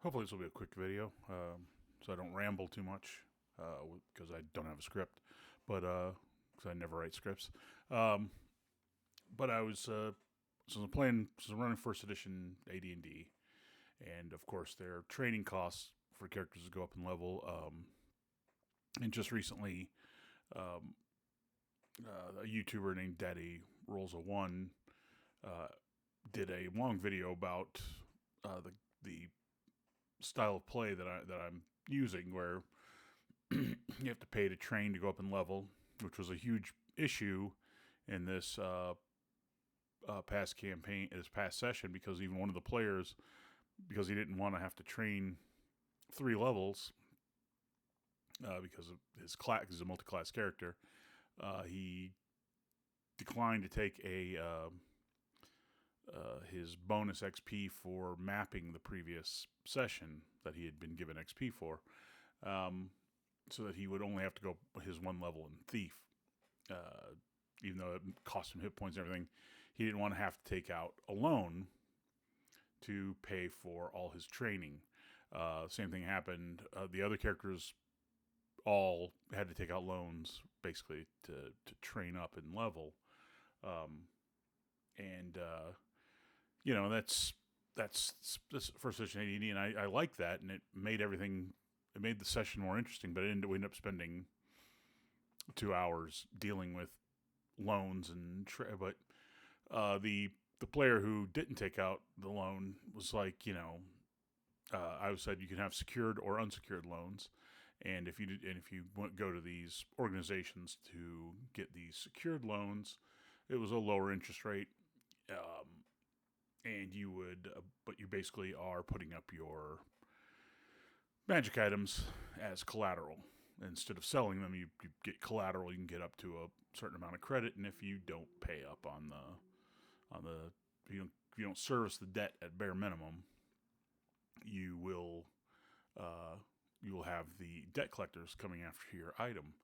Hopefully this will be a quick video, so I don't ramble too much, because I don't have a script, but because I never write scripts. Um, but I was so I'm playing, so I'm running first edition AD&D, and of course their training costs for characters to go up in level. And just recently, um, a YouTuber named Daddy Rolls a One uh, did a long video about the style of play that I'm using, where you have to pay to train to go up in level, which was a huge issue in this past campaign, this past session, because even one of the players, because he didn't want to have to train 3 levels, because of his class, he's a multi-class character, he declined to take a his bonus XP for mapping the previous session that he had been given XP for, um, so that he would only have to go his 1 level in Thief. Uh, Even though it cost him hit points and everything, he didn't want to have to take out a loan to pay for all his training. Same thing happened. The other characters all had to take out loans basically to train up and level. Um, and that's first edition AD&D, and I like that, and it made everything. It made the session more interesting, but we ended up spending 2 hours dealing with loans but the player who didn't take out the loan was like, I said you can have secured or unsecured loans, and if you go to these organizations to get these secured loans, it was a lower interest rate, um, and but you basically are putting up your magic items as collateral. Instead of selling them, you get collateral. You can get up to a certain amount of credit, and if you don't pay up on the if you don't service the debt at bare minimum, you will uh, you will have the debt collectors coming after your item.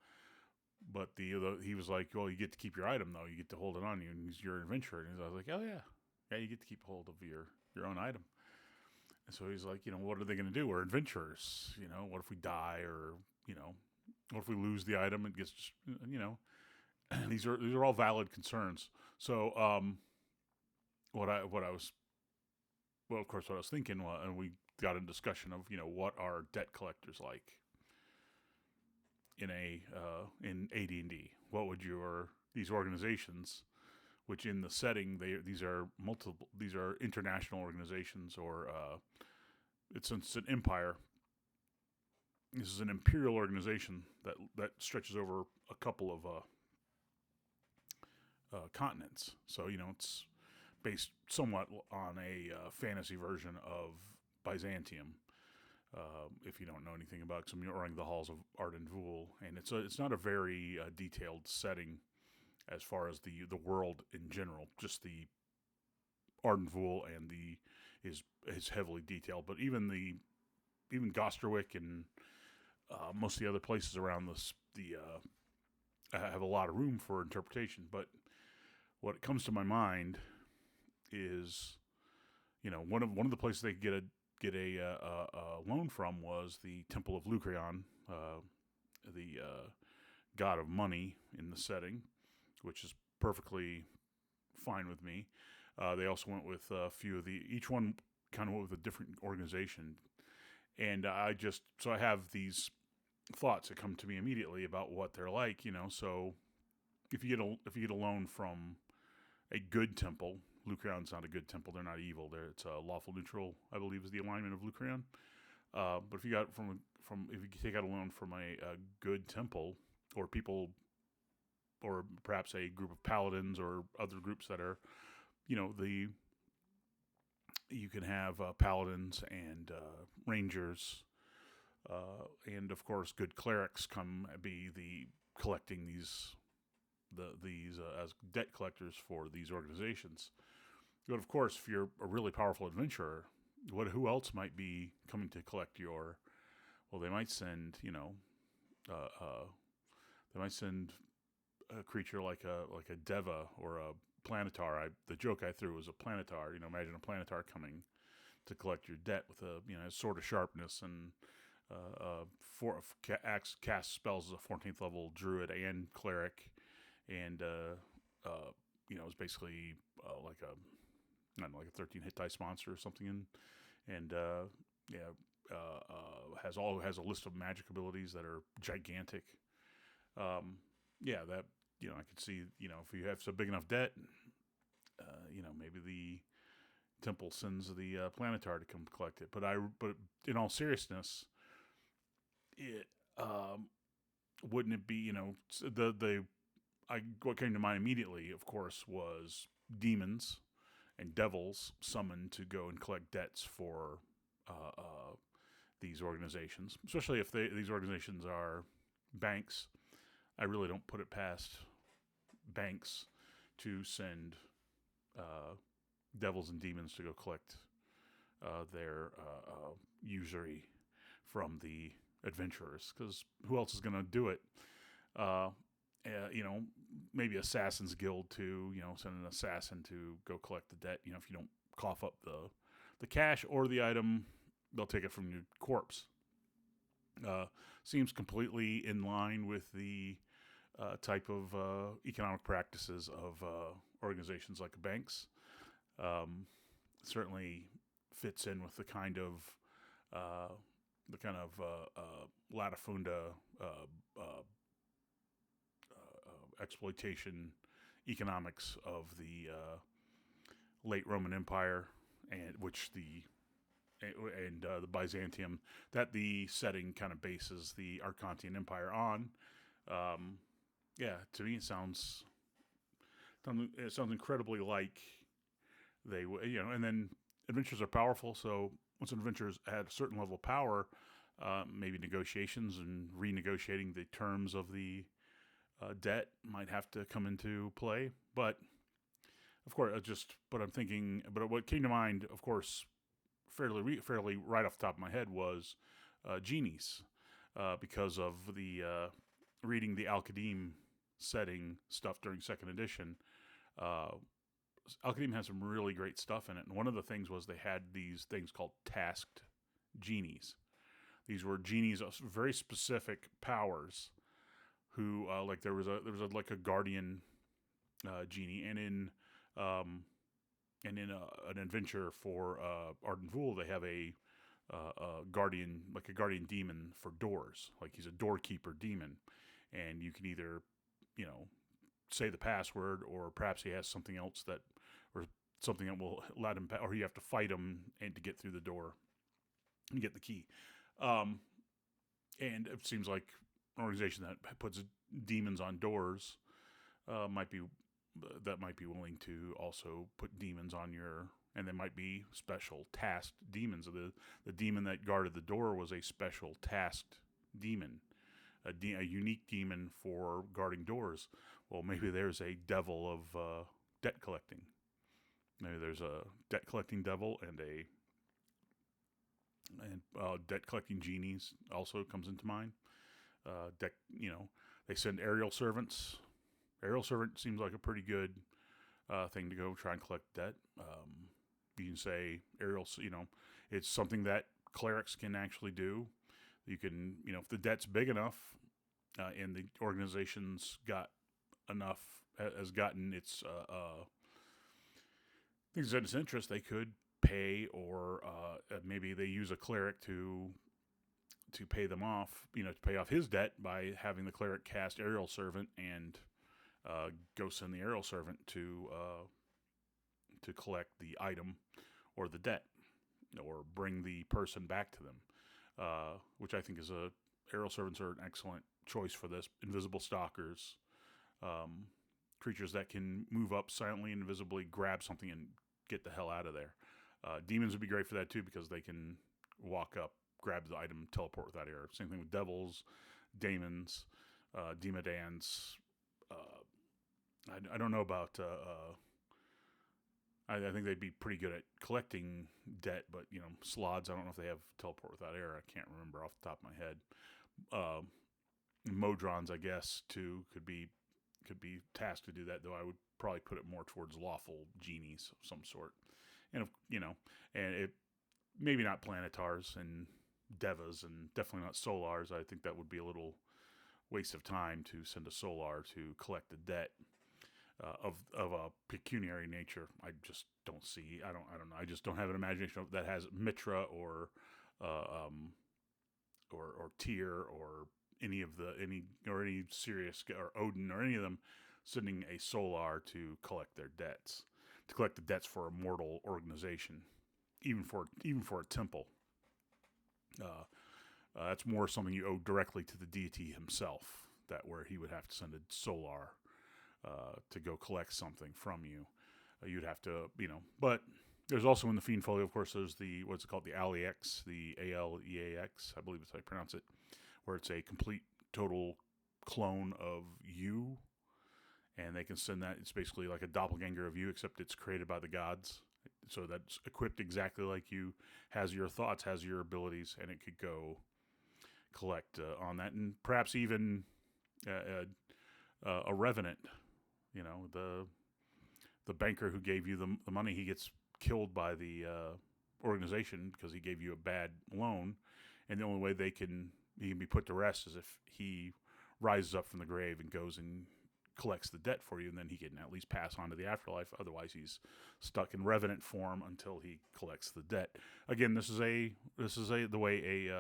But he was like, well, you get to keep your item though. You get to hold it on you, and you're an adventurer. And I was like, oh yeah, yeah, you get to keep hold of your own item. And so he's like, what are they going to do? We're adventurers. What if we die, or what if we lose the item? It gets, these are all valid concerns. So what I was well, of course, what I was thinking, and we got a discussion of, what are debt collectors like in AD&D? What would these organizations, which in the setting these are international organizations, or since it's an empire, this is an imperial organization that stretches over a couple of continents. So it's based somewhat on a fantasy version of Byzantium. If you don't know anything about it, 'cause I'm running the halls of Arden Vul, and it's not a very detailed setting as far as the world in general. Just the Arden Vul and the is heavily detailed, but even Gosterwick and most of the other places around the have a lot of room for interpretation. But what comes to my mind is, one of the places they could get a loan from was the Temple of Lucreon, the god of money in the setting, which is perfectly fine with me. They also went with a few of each one kind of went with a different organization, and I have these thoughts that come to me immediately about what they're like. So if you get a loan from a good temple. Lucreon's not a good temple. They're not evil. It's a lawful neutral, I believe, is the alignment of Lucreon. But if you got if you take out a loan from a good temple, or people, or perhaps a group of paladins or other groups that are, the you can have paladins and rangers, and of course good clerics come be the collecting these as debt collectors for these organizations. But of course, if you're a really powerful adventurer, who else might be coming to collect your? Well, they might send uh, uh, they might send a creature like a deva or a planetar. The joke I threw was a planetar. Imagine a planetar coming to collect your debt with a sword of sharpness and cast spells as a 14th level druid and cleric, and it's basically like a I don't know, like a 13 hit dice monster or something, and has a list of magic abilities that are gigantic. That I could see if you have a big enough debt, maybe the temple sends the planetar to come collect it. But in all seriousness, it wouldn't it be what came to mind immediately, of course, was demons and devils summoned to go and collect debts for these organizations, especially if these organizations are banks. I really don't put it past banks to send devils and demons to go collect their usury from the adventurers, because who else is going to do it? Maybe Assassin's Guild to send an assassin to go collect the debt. If you don't cough up the cash or the item, they'll take it from your corpse. Seems completely in line with the type of economic practices of organizations like banks. Certainly fits in with the kind of latifunda exploitation economics of the late Roman Empire, and the Byzantium, that the setting kind of bases the Arkantian Empire on. To me it sounds incredibly like they and then adventures are powerful, so once an adventure's at a certain level of power, maybe negotiations and renegotiating the terms of the debt might have to come into play. But of course, what came to mind, of course, fairly right off the top of my head was genies, because of the reading the Al-Qadim setting stuff during second edition. Al-Qadim has some really great stuff in it, and one of the things was they had these things called tasked genies. These were genies of very specific powers, who there was a guardian genie, and in an adventure for Arden Vul, they have a guardian demon for doors. Like, he's a doorkeeper demon, and you can either say the password, or perhaps he has something else that will let him, or you have to fight him and to get through the door and get the key. And it seems like an organization that puts demons on doors might be willing to also put demons on and they might be special tasked demons. The demon that guarded the door was a special tasked demon, a unique demon for guarding doors. Well, maybe there's a devil of debt collecting. Maybe there's a debt collecting devil, and debt collecting genies also comes into mind. They send aerial servants. Aerial servant seems like a pretty good thing to go try and collect debt. You can say aerial, it's something that clerics can actually do. You can, if the debt's big enough, and the organization's has gotten its things at its interest, they could pay, or maybe they use a cleric to pay them off, to pay off his debt by having the cleric cast aerial servant and go send the aerial servant to collect the item or the debt, or bring the person back to them, which I think aerial servants are an excellent choice for this. Invisible stalkers, creatures that can move up silently and invisibly, grab something and get the hell out of there. Demons would be great for that too, because they can walk up, grab the item, teleport without error. Same thing with devils, daemons, demodans. I don't know about. I think they'd be pretty good at collecting debt, but slods, I don't know if they have teleport without error. I can't remember off the top of my head. Modrons, I guess, too, could be tasked to do that, though I would probably put it more towards lawful genies of some sort. And maybe not planetars and devas, and definitely not solars. I think that would be a little waste of time to send a solar to collect the debt of a pecuniary nature. I just don't see. I don't know. I just don't have an imagination that has Mitra or Tyr or any Sirius or Odin or any of them sending a solar to collect their debts, to collect the debts for a mortal organization, even for a temple. That's more something you owe directly to the deity himself. That where he would have to send a solar to go collect something from you. You'd have to, but there's also in the Fiend Folio, of course, there's the, what's it called, the Alex, the Aleax, I believe that's how you pronounce it, where it's a complete, total clone of you, and they can send that. It's basically like a doppelganger of you, except it's created by the gods, so that's equipped exactly like you, has your thoughts, has your abilities, and it could go collect on that, and perhaps even a revenant. The banker who gave you the money, he gets killed by the organization because he gave you a bad loan, and the only way he can be put to rest is if he rises up from the grave and goes and collects the debt for you, and then he can at least pass on to the afterlife. Otherwise, he's stuck in revenant form until he collects the debt. Again, this is the way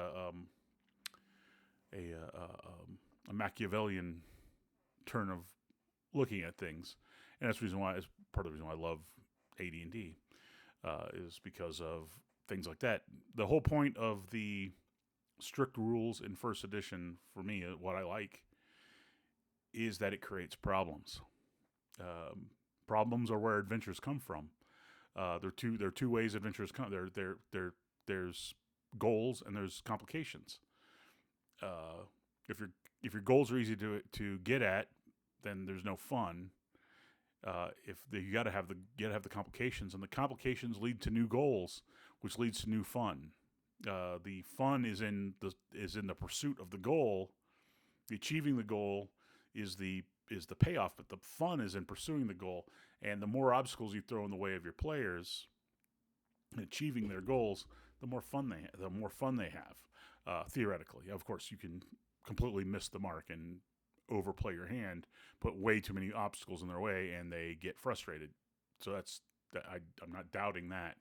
a Machiavellian turn of looking at things, and that's part of the reason why I love AD&D, is because of things like that. The whole point of the strict rules in first edition, for me, what I like, is that it creates problems. Problems are where adventures come from. There are two ways adventures come. There's goals and there's complications. If your goals are easy to get at, then there's no fun. You got to have the complications, and the complications lead to new goals, which leads to new fun. The fun is in the pursuit of the goal. The achieving the goal is the payoff, but the fun is in pursuing the goal. And the more obstacles you throw in the way of your players in achieving their goals, the more fun they have. Theoretically, of course, you can completely miss the mark and overplay your hand, put way too many obstacles in their way, and they get frustrated. So I'm not doubting that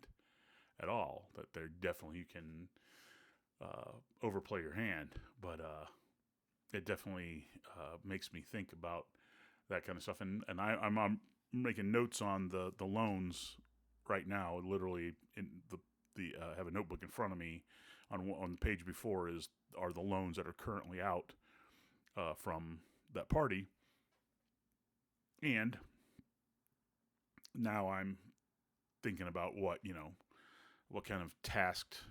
at all. That there definitely you can overplay your hand, but it definitely makes me think about that kind of stuff. And I'm making notes on the loans right now. Literally, in I have a notebook in front of me. On the page before are the loans that are currently out from that party, and now I'm thinking about what kind of tasked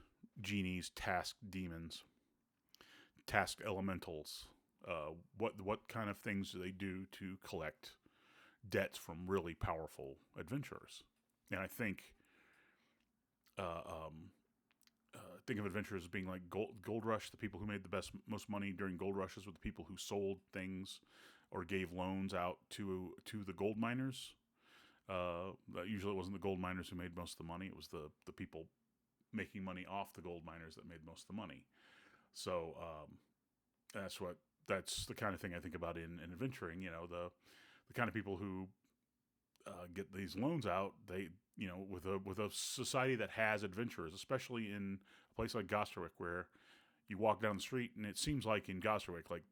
genies, tasked demons, tasked elementals, what kind of things do they do to collect debts from really powerful adventurers. And I think of adventurers as being like Gold Rush. The people who made the most money during Gold Rushes were the people who sold things or gave loans out to the gold miners. Usually it wasn't the gold miners who made most of the money. It was the people making money off the gold miners that made most of the money. So that's the kind of thing I think about in adventuring. The kind of people who get these loans out, they with a society that has adventurers, especially in a place like Gosterwick, where you walk down the street and it seems like in Gosterwick, like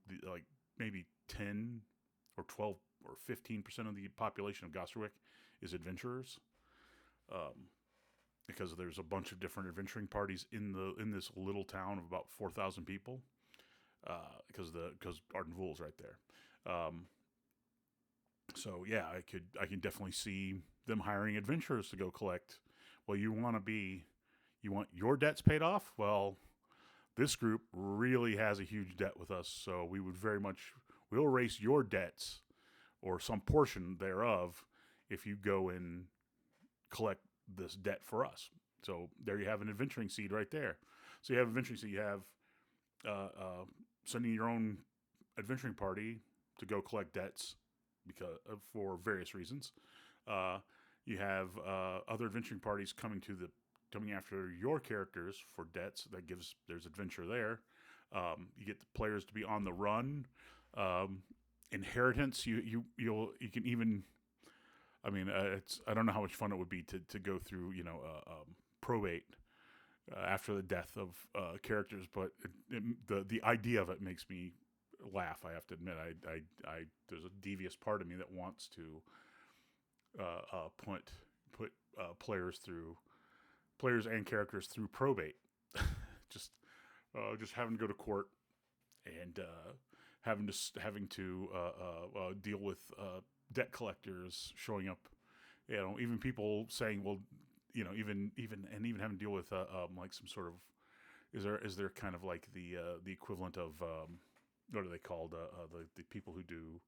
maybe 10 or 12 or 15% of the population of Gosterwick is adventurers, because there's a bunch of different adventuring parties in this little town of about 4,000 people, because Arden Vul is right there. So yeah, I can definitely see them hiring adventurers to go collect. Well, you want your debts paid off? Well, this group really has a huge debt with us, so we'll erase your debts or some portion thereof if you go and collect this debt for us. So there you have an adventuring seed right there. So you have adventuring seed. You have sending your own adventuring party to go collect debts for various reasons. You have other adventuring parties coming to coming after your characters for debts. There's adventure there. You get the players to be on the run. Inheritance. You can even. I mean, I don't know how much fun it would be to go through probate after the death of characters, but the idea of it makes me laugh. I have to admit, I there's a devious part of me that wants to put players and characters through probate. just having to go to court and having to deal with debt collectors showing up. Even people saying, well, even having to deal with like some sort of is there kind of like the equivalent of what are they called the people who do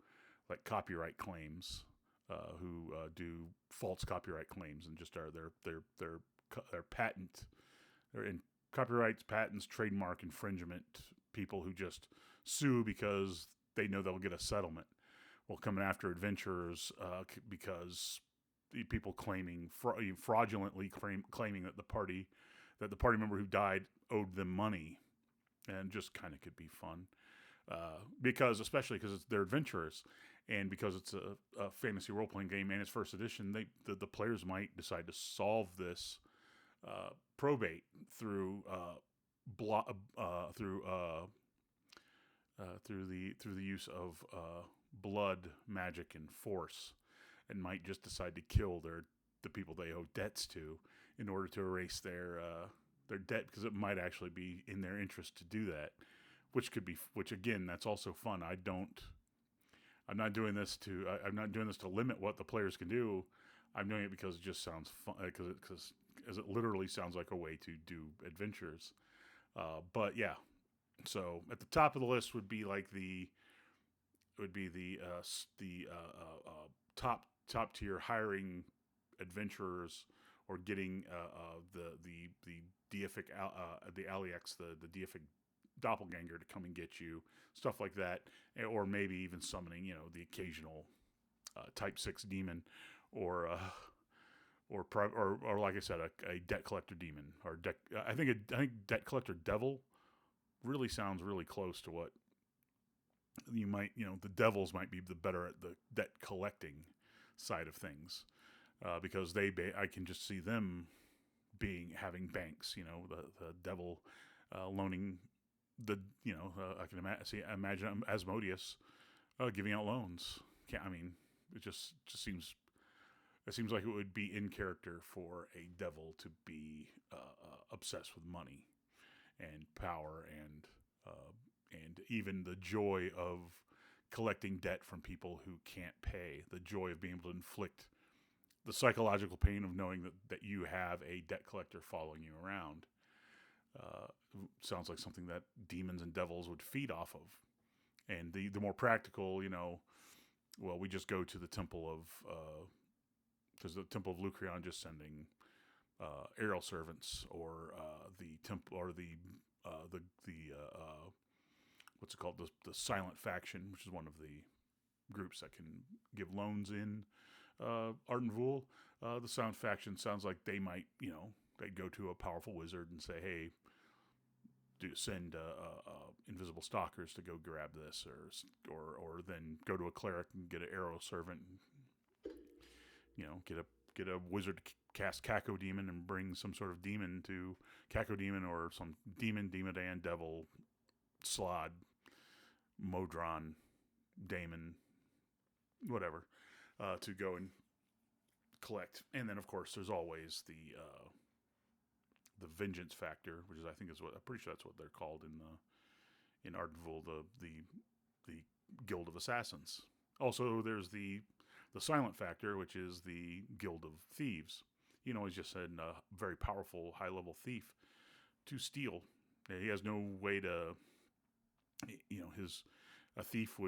like copyright claims, who do false copyright claims and just are their patent, they're in copyrights, patents, trademark infringement people who just sue because they know they'll get a settlement. Well, coming after adventurers because people claiming fraudulently claiming that the party member who died owed them money, and just kind of could be fun especially because they're adventurers, and because it's a fantasy role playing game and it's first edition, the players might decide to solve this probate through through the use of blood, magic, and force, and might just decide to kill the people they owe debts to in order to erase their debt, because it might actually be in their interest to do that, which again, that's also fun. I'm not doing this to limit what the players can do. I'm doing it because it just sounds fun, because it literally sounds like a way to do adventures. But yeah, so at the top of the list would be like the top tier hiring adventurers, or getting the deific the Aliax, the deific doppelganger to come and get you, stuff like that, or maybe even summoning the occasional type 6 demon, or like I said, a debt collector demon, or I think debt collector devil really sounds really close to what you might, the devils might be the better at the debt collecting side of things, because I can just see them having banks, the devil loaning I can imagine Asmodeus giving out loans. It just seems. It seems like it would be in character for a devil to be obsessed with money and power, and even the joy of collecting debt from people who can't pay. The joy of being able to inflict the psychological pain of knowing that you have a debt collector following you around. Sounds like something that demons and devils would feed off of. And the more practical, well, we just go to the temple of. Because the Temple of Lucrion just sending aerial servants, or the temple, or the what's it called, the Silent Faction, which is one of the groups that can give loans in Arden Vul. The Silent Faction sounds like they might, they'd go to a powerful wizard and say, hey, send invisible stalkers to go grab this, or then go to a cleric and get an arrow servant. Get a wizard to cast Cacodemon and bring some sort of demon to Cacodemon, or some Demodan, devil, Slod, Modron, Daemon, whatever, to go and collect. And then, of course, there's always the vengeance factor, which is, I think, I'm pretty sure that's what they're called in Arden Vul, the Guild of Assassins. Also, there's the silent factor, which is the Guild of Thieves. He's just a very powerful, high-level thief to steal. He has no way to, a thief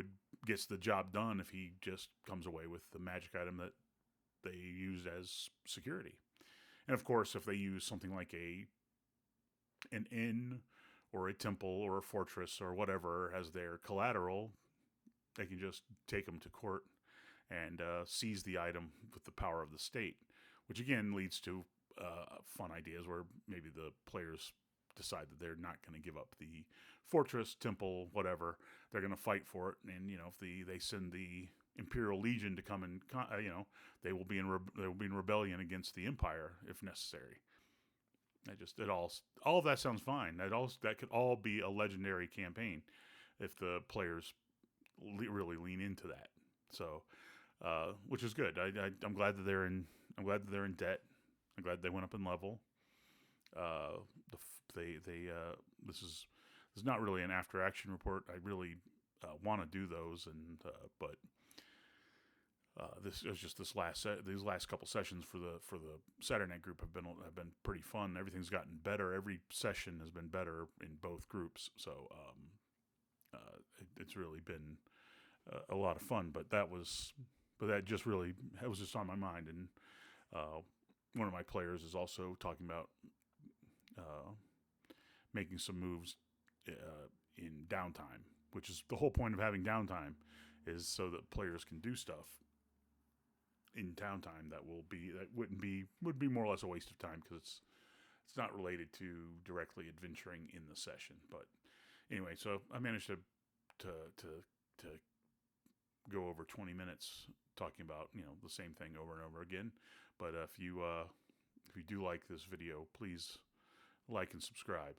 gets the job done if he just comes away with the magic item that they use as security. And of course, if they use something like an inn, or a temple, or a fortress, or whatever as their collateral, they can just take them to court and seize the item with the power of the state, which again leads to fun ideas where maybe the players decide that they're not going to give up the fortress, temple, whatever. They're going to fight for it, and if they send the Imperial Legion to come and they will be in rebellion against the Empire if necessary. All of that sounds fine. That could all be a legendary campaign if the players really lean into that. So, which is good. I'm glad that they're in. I'm glad that they're in debt. I'm glad they went up in level. This is not really an after action report. I really want to do those, but this is just these last couple sessions for the Saturday group have been pretty fun. Everything's gotten better. Every session has been better in both groups. So it's really been a lot of fun. But that was just on my mind. And one of my players is also talking about making some moves in downtime, which is the whole point of having downtime, is so that players can do stuff in downtime that would be more or less a waste of time because it's not related to directly adventuring in the session. But anyway, so I managed to go over 20 minutes talking about the same thing over and over again. But if you do like this video, please like and subscribe.